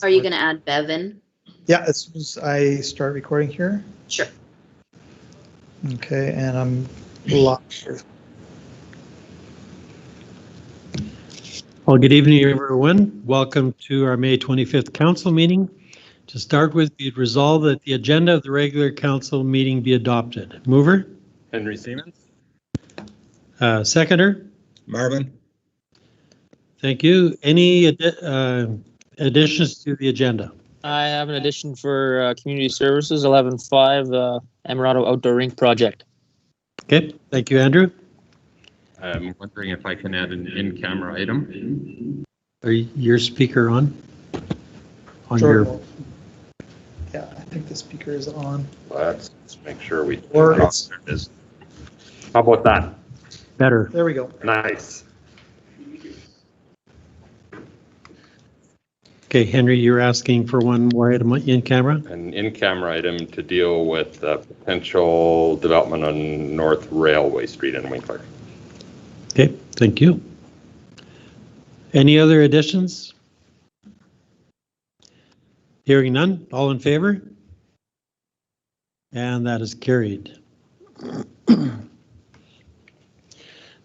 Are you going to add Bevan? Yeah, as soon as I start recording here. Sure. Okay, and I'm live. Well, good evening, everyone. Welcome to our May 25th council meeting. To start with, be it resolved that the agenda of the regular council meeting be adopted. Mover? Henry Siemens. Seconder? Marvin. Thank you. Any additions to the agenda? I have an addition for community services, 11.5, Emerado Outdoor Rink project. Okay, thank you, Andrew. I'm wondering if I can add an in-camera item. Are your speaker on? Jordan. Yeah, I think the speaker is on. Let's make sure we. Or How it's about that? Better. there we go. Nice. Okay, Henry, you're asking for one more item in camera? An in-camera item to deal with potential development on North Railway Street in Winkler. Okay, thank you. Any other additions? Hearing none, all in favor? And that is carried.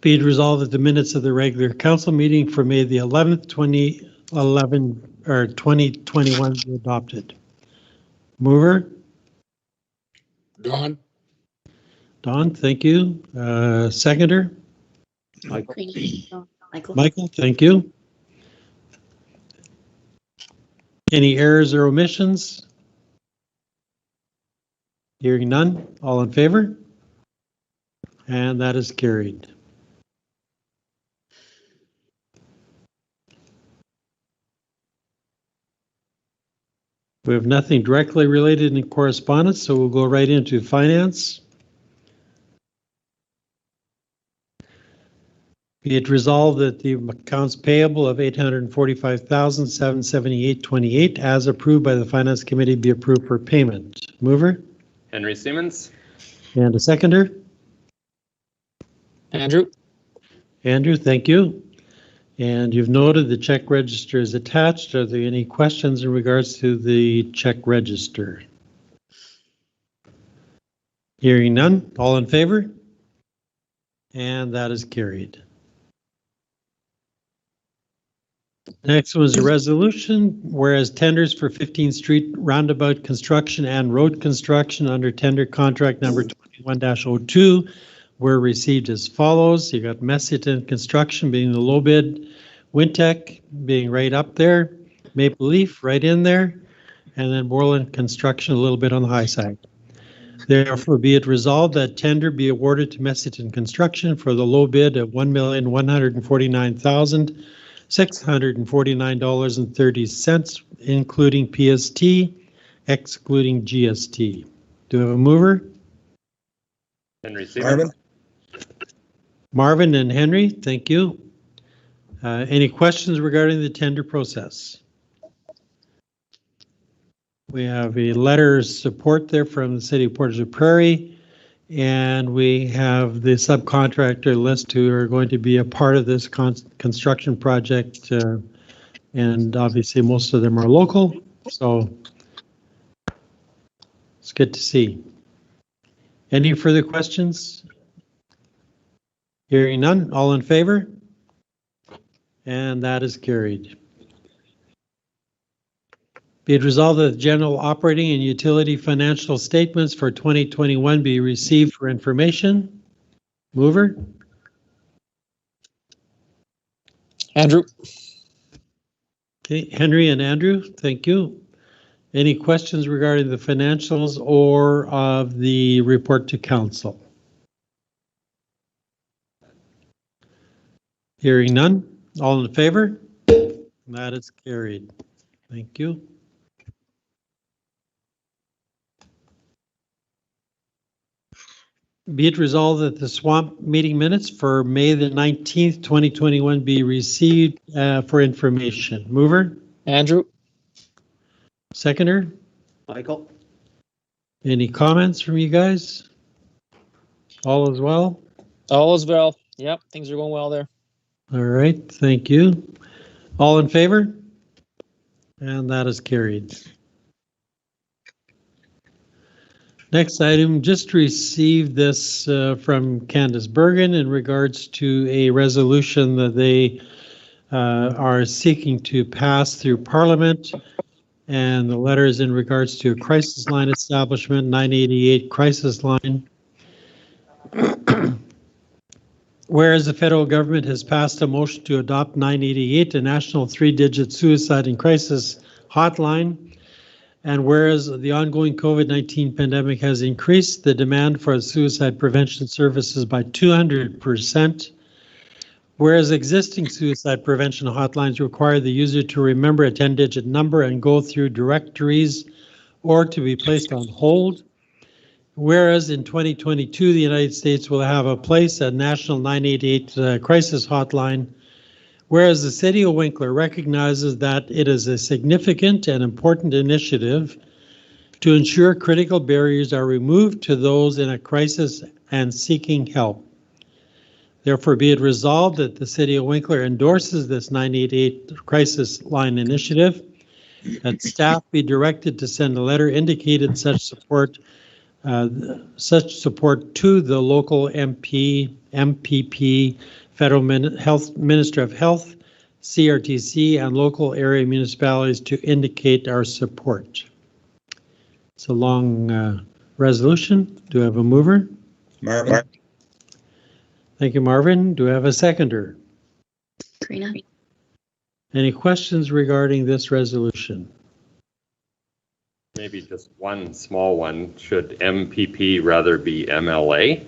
Be it resolved that the minutes of the regular council meeting for May the 11th, 2021 be adopted. Mover? Don. Don, thank you. Seconder? Michael. Michael, thank you. Any errors or omissions? Hearing none, all in favor? And that is carried. We have nothing directly related in correspondence, so we'll go right into finance. Be it resolved that the accounts payable of $845,778.28 as approved by the Finance Committee be approved for payment. Mover? Henry Siemens. And a seconder? Andrew? Andrew, thank you. And you've noted the check register is attached. Are there any questions in regards to the check register? Hearing none, all in favor? And that is carried. Next was a resolution, whereas tenders for 15th Street roundabout construction and road construction under tender contract number 21-02 were received as follows. You got Messiton Construction being the low bid, Wintec being right up there, Maple Leaf right in there, and then Borland Construction a little bit on the high side. Therefore, be it resolved that tender be awarded to Messiton Construction for the low bid of $1,149,649.30, including PST, excluding GST. Do we have a mover? Henry Siemens. Marvin and Henry, thank you. Any questions regarding the tender process? We have a letter of support there from the City of Portage Prairie, and we have the subcontractor list who are going to be a part of this construction project, and obviously most of them are local, so it's good to see. Any further questions? Hearing none, all in favor? And that is carried. Be it resolved that the general operating and utility financial statements for 2021 be received for information. Mover? Andrew? Okay, Henry and Andrew, thank you. Any questions regarding the financials or of the report to council? Hearing none, all in favor? That is carried. Thank you. Be it resolved that the swamp meeting minutes for May the 19th, 2021 be received for information. Mover? Andrew? Seconder? Michael. Any comments from you guys? All is well? All is well. Yep, things are going well there. All right, thank you. All in favor? And that is carried. Next item, just received this from Candace Bergen in regards to a resolution that they are seeking to pass through Parliament. And the letter is in regards to a crisis line establishment, 988 crisis line. Whereas the federal government has passed a motion to adopt 988, a national 3-digit suicide and crisis hotline. And whereas the ongoing COVID-19 pandemic has increased the demand for suicide prevention services by 200%, whereas existing suicide prevention hotlines require the user to remember a 10-digit number and go through directories or to be placed on hold, whereas in 2022, the United States will have a national 988 crisis hotline. Whereas the City of Winkler recognizes that it is a significant and important initiative to ensure critical barriers are removed to those in a crisis and seeking help. Therefore, be it resolved that the City of Winkler endorses this 988 crisis line initiative, that staff be directed to send a letter indicating such support to the local MPP, Federal Minister of Health, CRTC, and local area municipalities to indicate our support. It's a long resolution. Do I have a mover? Marvin. Thank you, Marvin. Do I have a seconder? Karina. Any questions regarding this resolution? Maybe just one small one. Should MPP rather be MLA?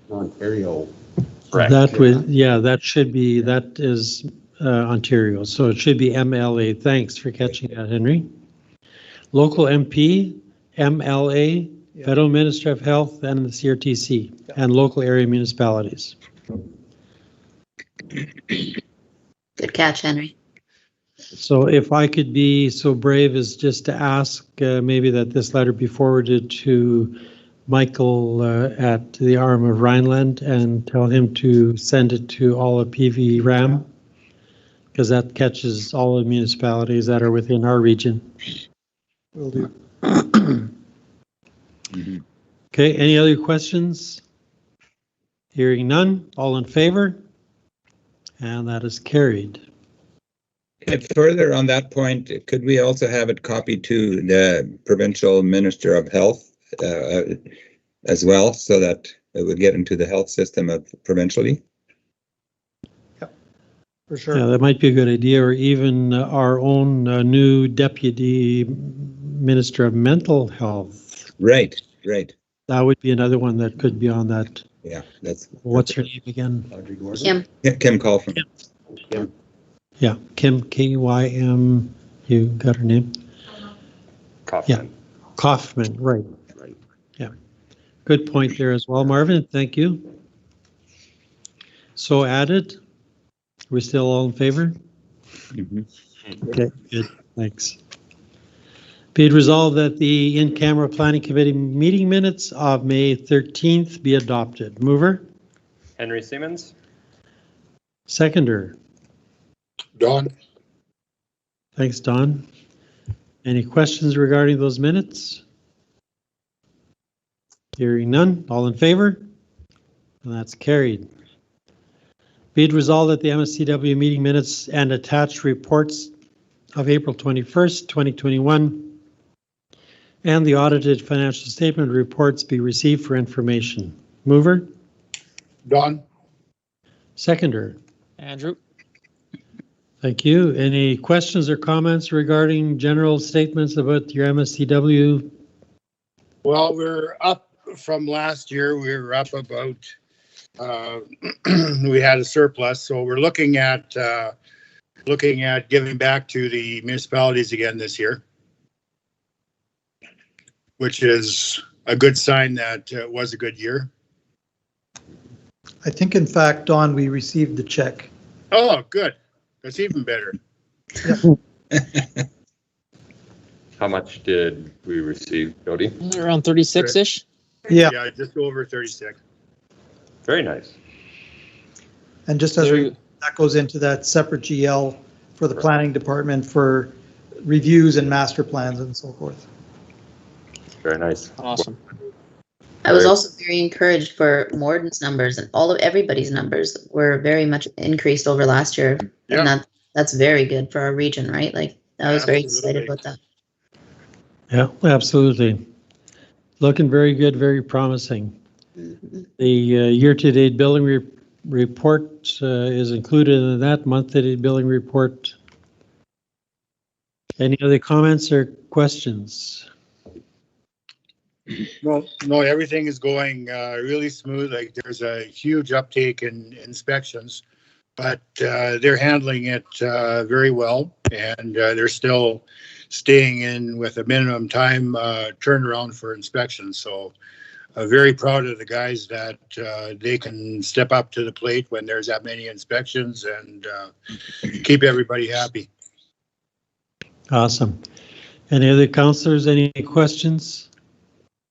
Ontario. Correct. That would, yeah, that should be, that is Ontario. So it should be MLA. Thanks for catching that, Henry. Local MP, MLA, Federal Minister of Health, and the CRTC, and local area municipalities. Good catch, Henry. So if I could be so brave as just to ask maybe that this letter be forwarded to Michael at the Arm of Rhineland and tell him to send it to all of PV RAM, because that catches all the municipalities that are within our region. Will do. Okay, any other questions? Hearing none, all in favor? And that is carried. And further on that point, could we also have it copied to the Provincial Minister of Health as well, so that it would get into the health system provincially? For sure. Yeah, that might be a good idea, or even our own new Deputy Minister of Mental Health. Right, right. That would be another one that could be on that. Yeah, that's. What's her name again? Kim. Kim Kaufman. Yeah, Kim, K-Y-M, you got her name? Kaufman. Kaufman, right. Yeah, good point there as well, Marvin, thank you. So added, we're still all in favor? Okay, good, thanks. Be it resolved that the in-camera planning committee meeting minutes of May 13th be adopted. Mover? Henry Siemens? Seconder? Don. Thanks, Don. Any questions regarding those minutes? Hearing none, all in favor? And that's carried. Be it resolved that the MSCW meeting minutes and attached reports of April 21st, 2021, and the audited financial statement reports be received for information. Mover? Don. Seconder. Andrew. Thank you. Any questions or comments regarding general statements about your MSCW? Well, we're up from last year. We were up about, we had a surplus. So we're looking at giving back to the municipalities again this year, which is a good sign that it was a good year. I think, in fact, Don, we received the check. Oh, good. That's even better. How much did we receive, Jody? Around 36-ish. Yeah. Yeah, just over 36. Very nice. And just as There you- that goes into that separate GL for the planning department for reviews and master plans and so forth. Very nice. Awesome. I was Right. also very encouraged for Morden's numbers, and all of everybody's numbers were very much increased over last year. Yeah. And that's very good for our region, right? Like, I was very excited Absolutely. about that. Yeah, absolutely. Looking very good, very promising. Mhm. The year-to-date billing report is included in that month-to-date billing report. Any other comments or questions? No, everything is going really smooth. Like there's a huge uptake in inspections, but they're handling it very well, and they're still staying in with a minimum time turnaround for inspections. So very proud of the guys that they can step up to the plate when there's that many inspections and keep everybody happy. Awesome. Any other counselors, any questions?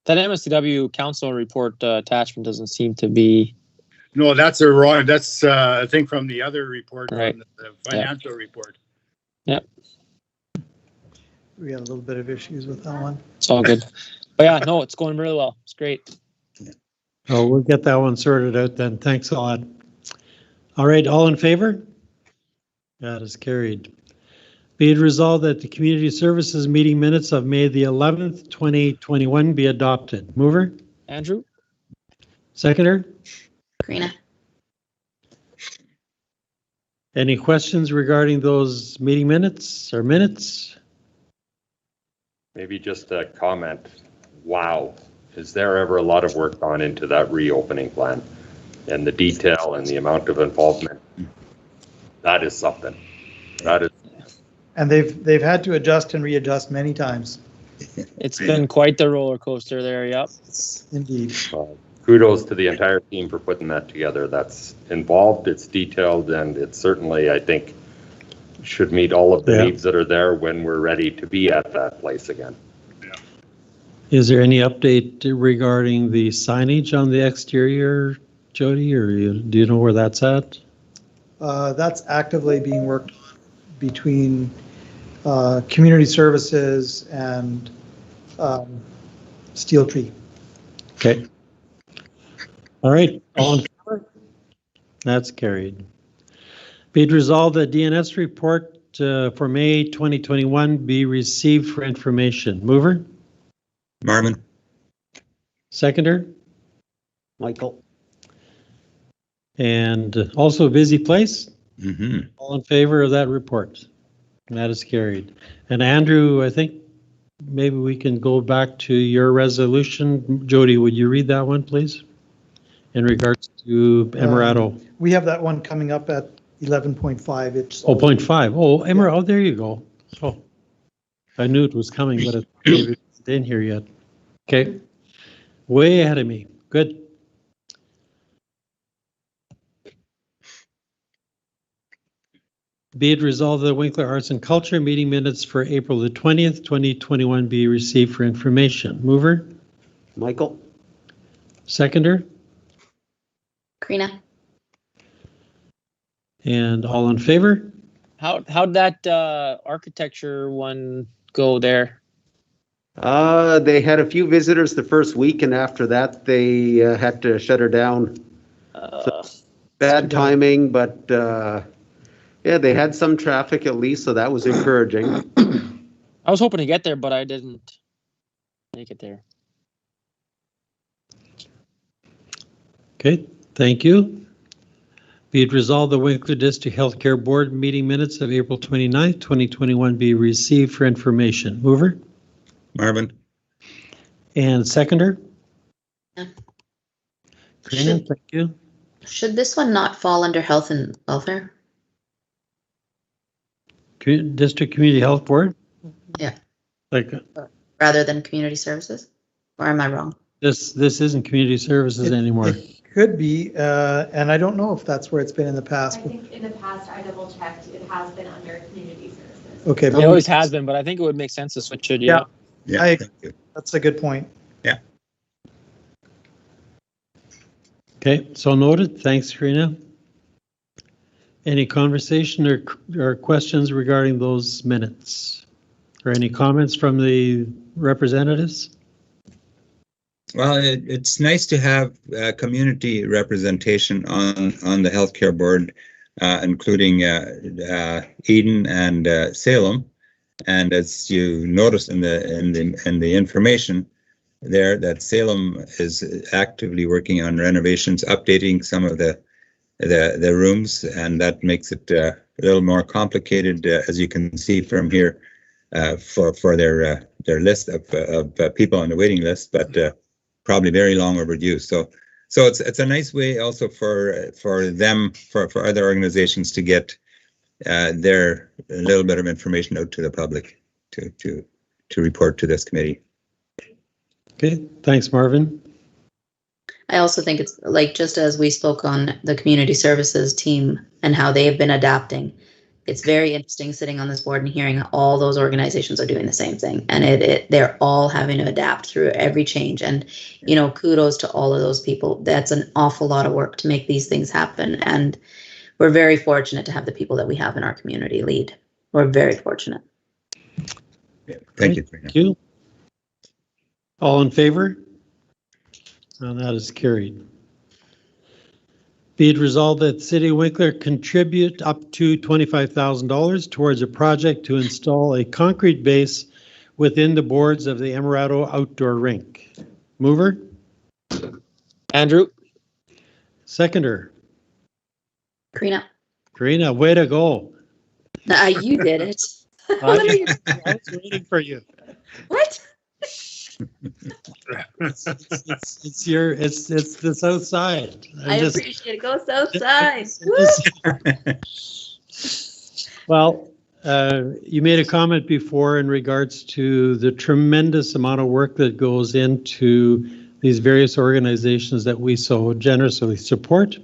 That MSTW council report attachment doesn't seem to be No, that's a wrong. That's I think from the other report, Right. from the financial report. We had a little bit of issues with that one. It's all good. But yeah, no, it's going really well. It's great. Oh, we'll get that one sorted out then. Thanks a lot. All right, all in favor? That is carried. Be it resolved that the Community Services meeting minutes of May the 11th, 2021 be adopted. Mover? Andrew? Seconder? Karina, Any questions regarding those meeting minutes or minutes? Maybe just a comment. Wow. Is there ever a lot of work gone into that reopening plan and the detail and the amount of involvement? That is something. That is, And they've had to adjust and readjust many times. It's been quite the roller coaster there. Yep. Indeed. kudos to the entire team for putting that together. That's involved, it's detailed, and it certainly, I think, should meet all of the Yeah. needs that are there when we're ready to be at that place again. Is there any update regarding the signage on the exterior, Jody, or do you know where that's at? That's actively being worked on between community services and Steel Tree. Okay. All right, all in favor? That's carried. Be it resolved that DNS report for May 2021 be received for information. Mover? Marvin? Seconder? Michael. And also a busy place? Mm-hmm. All in favor of that report? That is carried. And Andrew, I think maybe we can go back to your resolution. Jody, would you read that one, please? In regards to Emerado. We have that one coming up at 11.5. It's 0.5. Oh, Emerald, there you go. Oh, I knew it was coming, but it maybe it's in here yet. Okay. Way ahead of me. Good. Be it resolved that the Winkler Arts and Culture meeting minutes for April the 20th, 2021 be received for information. Mover? Michael. Seconder? Karina, And all in favor? How'd that architecture one go there? They had a few visitors the first week, and after that, they had to shut her down. Bad timing, but yeah, they had some traffic at least, so that was encouraging. I was hoping to get there, but I didn't make it there. Okay, thank you. Be it resolved the Winkler District Healthcare Board meeting minutes of April 29th, 2021 be received for information. Mover? Marvin? And seconder? Yeah. Karina, thank you. should this one not fall under health and welfare? District Community Health Board? Yeah. Like Rather than community services? Or am I wrong? this isn't community services anymore. It could be, and I don't know if that's where it's been in the I past. think in the past, I double checked, it has been under community services. Okay, It but always has been, but I think it would make sense to switch it. Yeah. Yeah, I- thank you. that's a good point. Okay, so noted. Thanks, Karina. Any conversation or questions regarding those minutes? Or any comments from the representatives? Well, it's nice to have community representation on the healthcare board, including Eden and Salem. And as you notice in the information there, that Salem is actively working on renovations, updating some of the rooms, and that makes it a little more complicated, as you can see from here, for their list of people on the waiting list, but probably very long overdue. So it's a nice way also for other organizations to get their a little bit of information out to the public to report to this committee. Okay, thanks, Marvin. I also think it's like, just as we spoke on the community services team and how they have been adapting, it's very interesting sitting on this board and hearing all those organizations are doing the same thing, and they're all having to adapt through every change. And kudos to all of those people. That's an awful lot of work to make these things happen, and we're very fortunate to have the people that we have in our community lead. We're very fortunate. Yeah, thank you. Thank you. All in favor? And that is carried. Be it resolved that City of Winkler contribute up to $25,000 towards a project to install a concrete base within the boards of the Emerado Outdoor Rink. Mover? Andrew? Seconder? Karina, Way to go. you did it. I was waiting for you. What? It's the south side. I appreciate it. Go south side. Well, you made a comment before in regards to the tremendous amount of work that goes into these various organizations that we so generously support,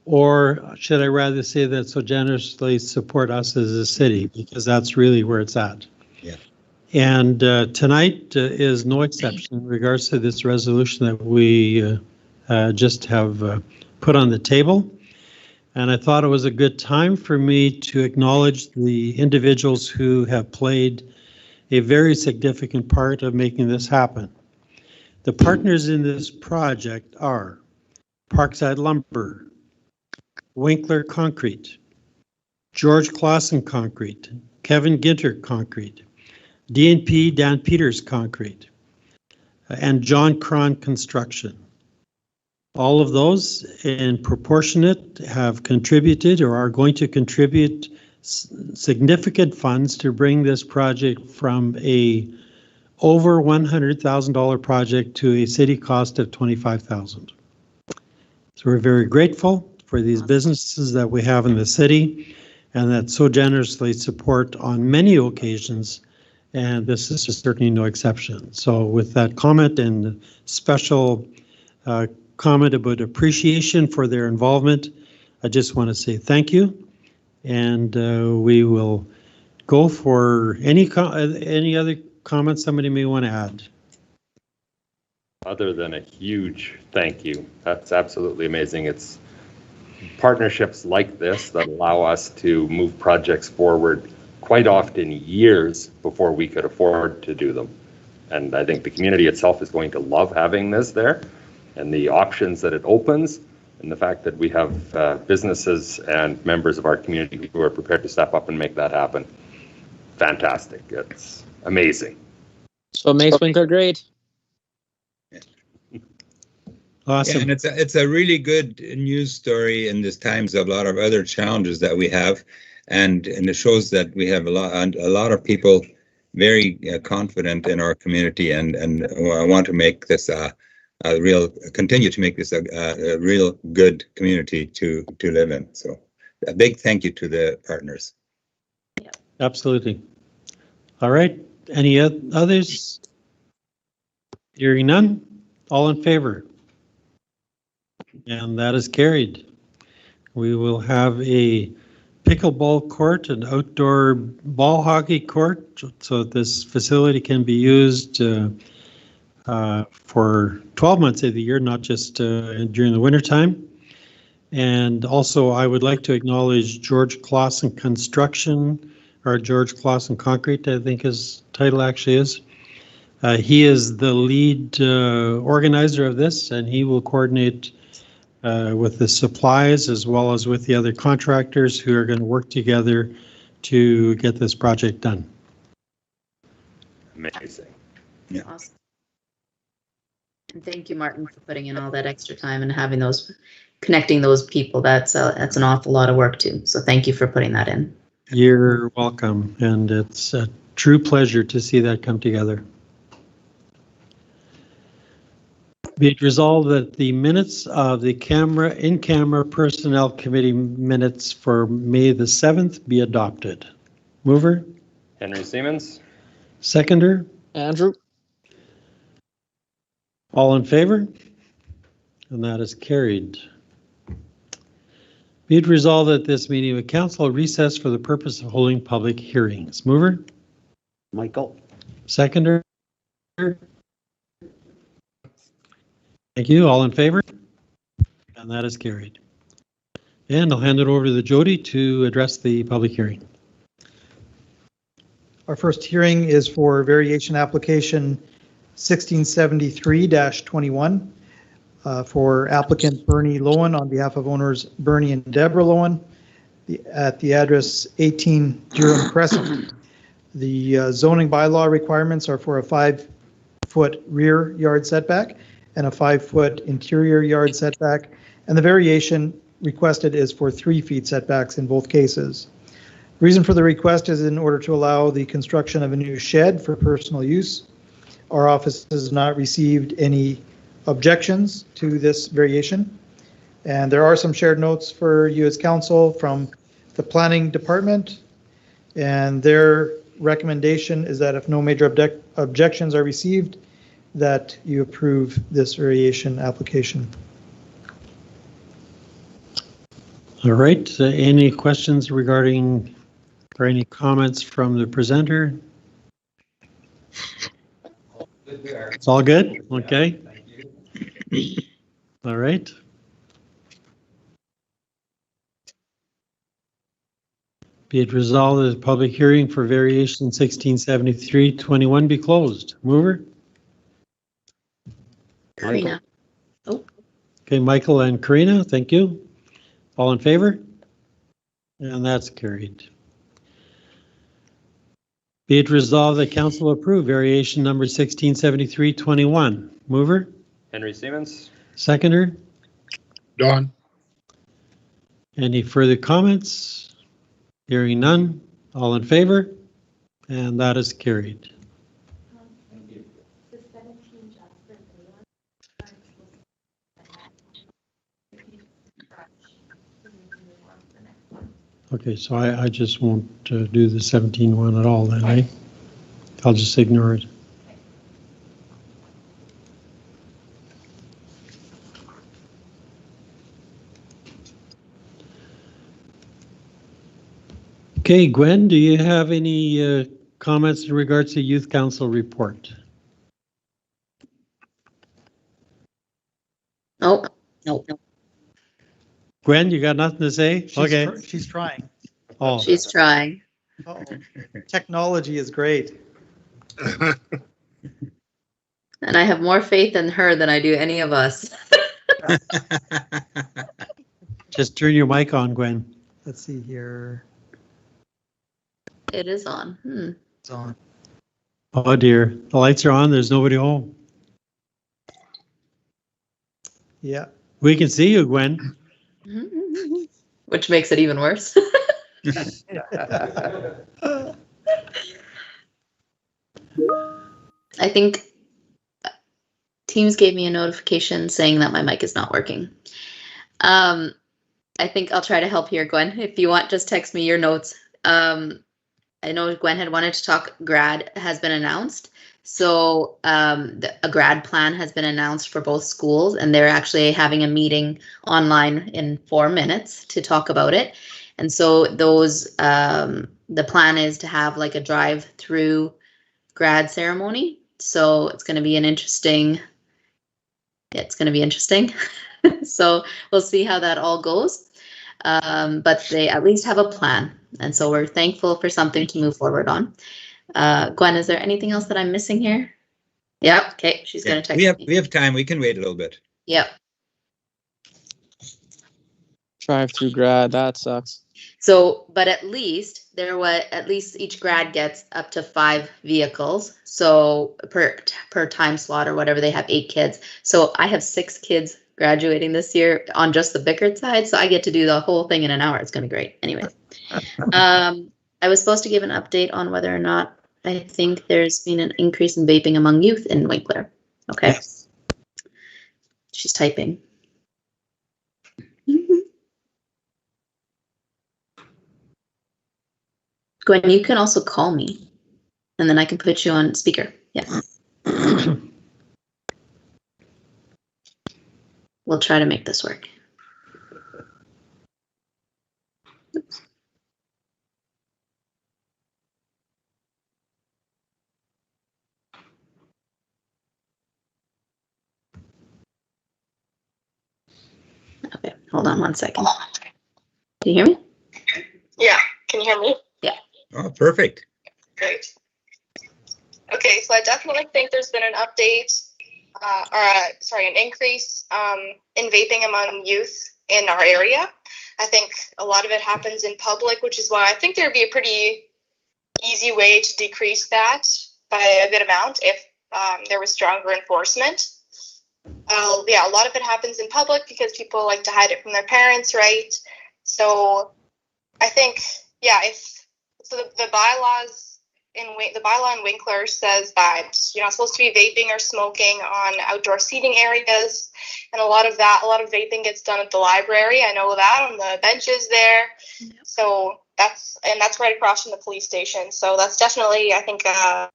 or should I rather say that so generously support us as a city, because that's really where it's at. Yeah. And tonight is no exception in regards to this resolution that we just have put on the table. And I thought it was a good time for me to acknowledge the individuals who have played a very significant part of making this happen. The partners in this project are Parkside Lumber, Winkler Concrete, George Clausen Concrete, Kevin Ginter Concrete, D&P Dan Peters Concrete, and John Cron Construction. All of those in proportionate have contributed or are going to contribute significant funds to bring this project from a over $100,000 project to a city cost of $25,000. So we're very grateful for these businesses that we have in the city and that so generously support on many occasions, and this is certainly no exception. So with that comment and special comment about appreciation for their involvement, I just want to say thank you, and we will go for any other comments somebody may want to add. Other than a huge thank you. That's absolutely amazing. It's partnerships like this that allow us to move projects forward quite often years before we could afford to do them. And I think the community itself is going to love having this there, and the options that it opens, and the fact that we have businesses and members of our community who are prepared to step up and make that happen. Fantastic. It's amazing. So it makes Winkler great. Awesome. Yeah, and it's a really good news story in these times of a lot of other challenges that we have, and it shows that we have a lot of people very confident in our community, and want to make this continue to make this a real good community to live in. So a big thank you to the partners. Absolutely. All right. Any others? Hearing none. All in favor? And that is carried. We will have a pickleball court, an outdoor ball hockey court, so this facility can be used for 12 months of the year, not just during the winter time. And also, I would like to acknowledge George Clausen Construction, or George Clausen Concrete, I think his title actually is. He is the lead organizer of this, and he will coordinate with the supplies as well as with the other contractors who are going to work together to get this project done. Amazing. Yeah. Awesome. And thank you, Martin, for putting in all that extra time and having those, connecting those people. That's an awful lot of work too. So thank you for putting that in. You're welcome, and it's a true pleasure to see that come together. Be it resolved that the minutes of the in-camera personnel committee minutes for May the 7th be adopted. Mover? Henry Siemens? Seconder? Andrew? All in favor? And that is carried. Be it resolved that this meeting of council recess for the purpose of holding public hearings. Mover? Michael? Seconder? Thank you. All in favor? And that is carried. And I'll hand it over to the Jody to address the public hearing. Our first hearing is for variation application 1673-21 for applicant Bernie Lowen on behalf of owners Bernie and Deborah Lowen at the address 18 Durham Crescent. The zoning bylaw requirements are for a 5-foot rear yard setback and a 5-foot interior yard setback, and the variation requested is for 3 feet setbacks in both cases. Reason for the request is in order to allow the construction of a new shed for personal use. Our office has not received any objections to this variation, and there are some shared notes for you as council from the planning department, and their recommendation is that if no major objections are received, that you approve this variation application. All right. Any questions regarding or any comments from the presenter? It's all good? Okay. All right. Be it resolved that the public hearing for variation 1673-21 be closed. Mover? Karina. Okay, Michael and Karina, thank you. All in favor? And that's carried. Be it resolved that council approve variation number 1673-21. Mover? Henry Siemens? Seconder? Don? Any further comments? Hearing none. All in favor? And that is carried. The 17 Jasper Bayonne. Okay, so I just won't do the 17 one at all then, eh? I'll just ignore it. Okay, Gwen, do you have any comments in regards to Youth Council report? Oh, no. Gwen, you got nothing to say? Okay. She's trying. Oh, She's trying. Uh-oh. Technology is great. And I have more faith in her than I do any of us. just turn your mic on, Gwen. Let's see here. It is on. It's on. Oh dear, the lights are on. There's nobody home. Yeah. We can see you, Gwen. Which makes it even worse. I think Teams gave me a notification saying that my mic is not working. I think I'll try to help here, Gwen. If you want, just text me your notes. I know Gwen had wanted to talk. Grad has been announced. So a grad plan has been announced for both schools, and they're actually having a meeting online in 4 minutes to talk about it. And so those, the plan is to have like a drive-through grad ceremony. So it's going to be an interesting, So we'll see how that all goes. But they at least have a plan. And so we're thankful for something to move forward on. Gwen, is there anything else that I'm missing here? Yep. Okay. She's going to text me. We have time. We can wait a little bit. Yep. Drive-through grad, that sucks. So, but at least each grad gets up to 5 vehicles. So per time slot or whatever, they have 8 kids. So I have 6 kids graduating this year on just the Bickert side. So I get to do the whole thing in an hour. It's going to be great. Anyway, I was supposed to give an update on whether or not I think there's been an increase in vaping among youth in Winkler. Okay. Yes. She's typing. Gwen, you can also call me, and then I can put you on speaker. Yeah. We'll try to make this work. Oops. Okay, hold on one second. Can you hear me? Yeah, can you hear me? Yeah. Oh, perfect. Great. Okay, so I definitely think there's been an update, an increase in vaping among youth in our area. I think a lot of it happens in public, which is why I think there would be a pretty easy way to decrease that by a good amount if there was stronger enforcement. Yeah, a lot of it happens in public because people like to hide it from their parents, right? So I think, yeah, the bylaws the bylaw in Winkler says that you're not supposed to be vaping or smoking on outdoor seating areas, and a lot of vaping gets done at the library. I know that on the benches there. Yep. So that's right across from the police station. So that's definitely, I think, a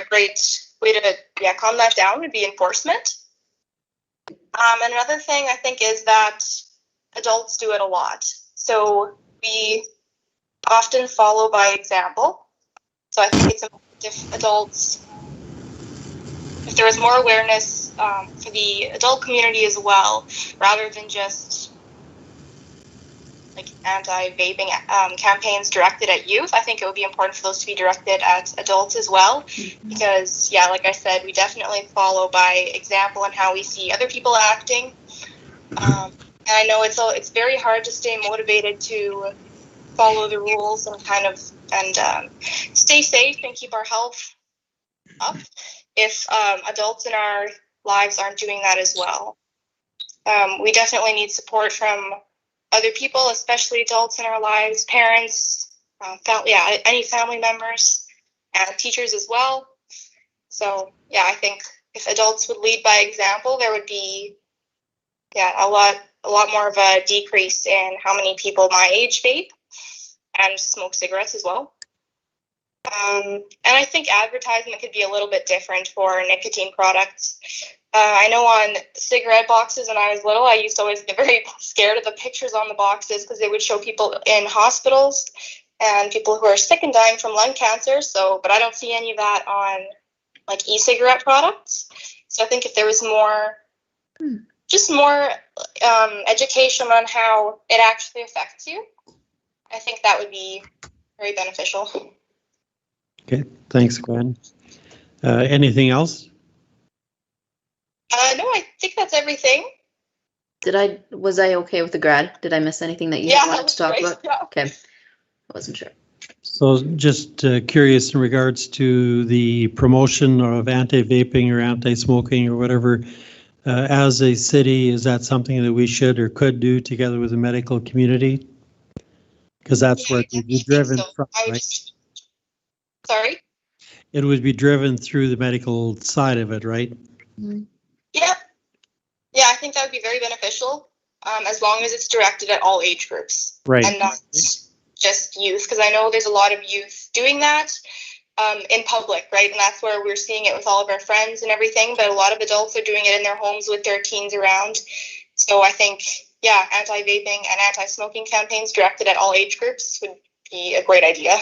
great way to calm that down would be enforcement. And another thing I think is that adults do it a lot. So we often follow by example. So I think it's important if there was more awareness for the adult community as well, rather than just like anti-vaping campaigns directed at youth. I think it would be important for those to be directed at adults as well, because like I said, we definitely follow by example in how we see other people acting. And I know it's very hard to stay motivated to follow the rules and stay safe and keep our health up if adults in our lives aren't doing that as well. We definitely need support from other people, especially adults in our lives, parents, any family members, and teachers as well. So I think if adults would lead by example, there would be a lot more of a decrease in how many people my age vape and smoke cigarettes as well. And I think advertisement could be a little bit different for nicotine products. I know on cigarette boxes when I was little, I used to always get very scared of the pictures on the boxes because they would show people in hospitals and people who are sick and dying from lung cancer. But I don't see any of that on like e-cigarette products. So I think if there was more education on how it actually affects you, I think that would be very beneficial. Okay, thanks, Gwen. Anything else? No, I think that's everything. Was I okay with the grad? Did I miss anything that you wanted to talk about? Yeah. Okay, I wasn't sure. So just curious in regards to the promotion of anti-vaping or anti-smoking or whatever, as a city, is that something that we should or could do together with the medical community? Because that's where it would be driven from, right? Sorry? It would be driven through the medical side of it, right? Mm-hmm. Yeah, I think that would be very beneficial, as long as it's directed at all age groups. Right. And not just youth, because I know there's a lot of youth doing that in public, right? And that's where we're seeing it with all of our friends and everything, but a lot of adults are doing it in their homes with their teens around. So I think, anti-vaping and anti-smoking campaigns directed at all age groups would be a great idea.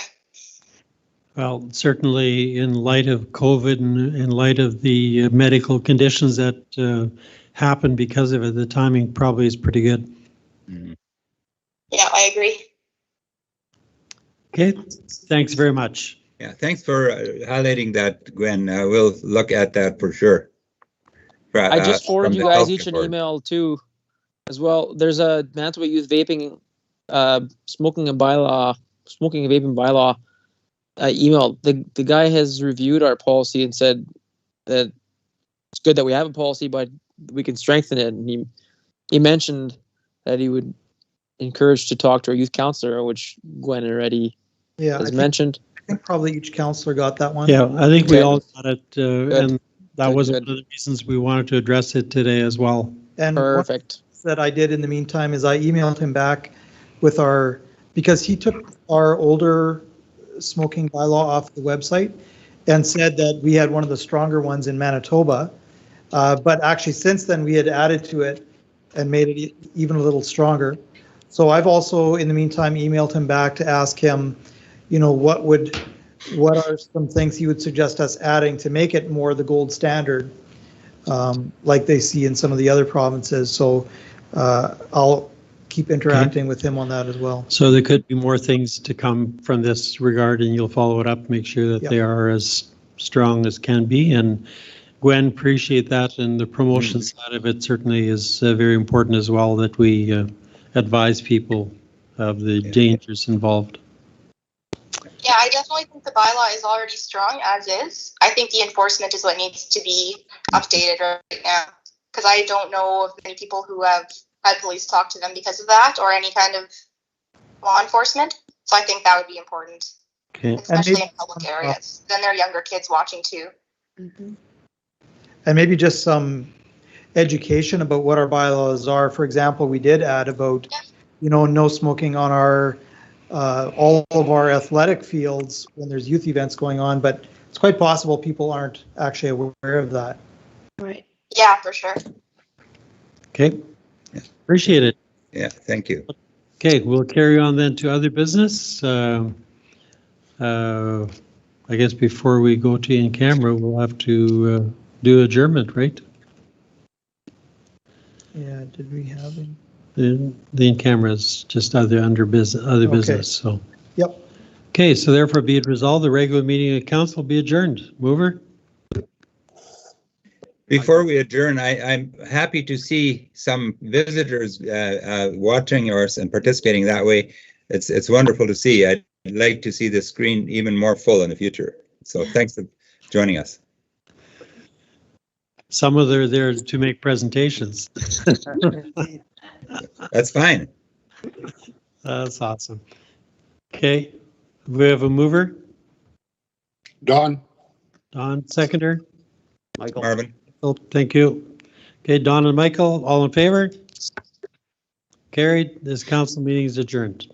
Well, certainly in light of COVID and in light of the medical conditions that happened because of it, the timing probably is pretty good. Yeah, I agree. Okay, thanks very much. Yeah, thanks for highlighting that, Gwen. We'll look at that for sure. I just forwarded from you the guys health each an report. email too, as well. There's a Manitoba Youth Vaping, smoking and vaping bylaw email. The guy has reviewed our policy and said that it's good that we have a policy, but we can strengthen it. And he mentioned that he would encourage to talk to our youth counselor, which Gwen already has mentioned. I think probably each counselor got that one. Yeah, I think we Okay. all got it, and that Good, was good. one of the reasons we wanted to address it today as well. And Perfect. that I did in the meantime is I emailed him back with because he took our older smoking bylaw off the website and said that we had one of the stronger ones in Manitoba. But actually since then we had added to it and made it even a little stronger. So I've also in the meantime emailed him back to ask him, what are some things he would suggest us adding to make it more the gold standard, like they see in some of the other provinces. So I'll keep interacting with him on that as well. So there could be more things to come from this regard, and you'll follow it up, make sure that they are as strong as can be. And Gwen, appreciate that, and the promotion side of it certainly is very important as well, that we advise people of the dangers involved. Yeah, I definitely think the bylaw is already strong as is. I think the enforcement is what needs to be updated right now, because I don't know of many people who have had police talk to them because of that or any kind of law enforcement. So I think that would be important, especially in public areas. Then there are younger kids watching too. And maybe just some education about what our bylaws are. For example, we did add about, no smoking on our all of our athletic fields when there's youth events going on, but it's quite possible people aren't actually aware of that. Right. Yeah, for sure. Okay. Appreciate it. Yeah, thank you. Okay, we'll carry on then to other business. I guess before we go to in camera, we'll have to do adjournment, right? Yeah, did we have any? The in camera is just under business. So. Yep. Okay, so therefore be it resolved, the regular meeting of council be adjourned. Mover? Before we adjourn, I'm happy to see some visitors watching us and participating that way. It's wonderful to see. I'd like to see the screen even more full in the future. So thanks for joining us. Some of them are there to make presentations. That's fine. That's awesome. Okay, we have a mover. Don. Don, seconder. Michael. Marvin. Oh, thank you. Okay, Don and Michael, all in favor? Carried. This council meeting is adjourned.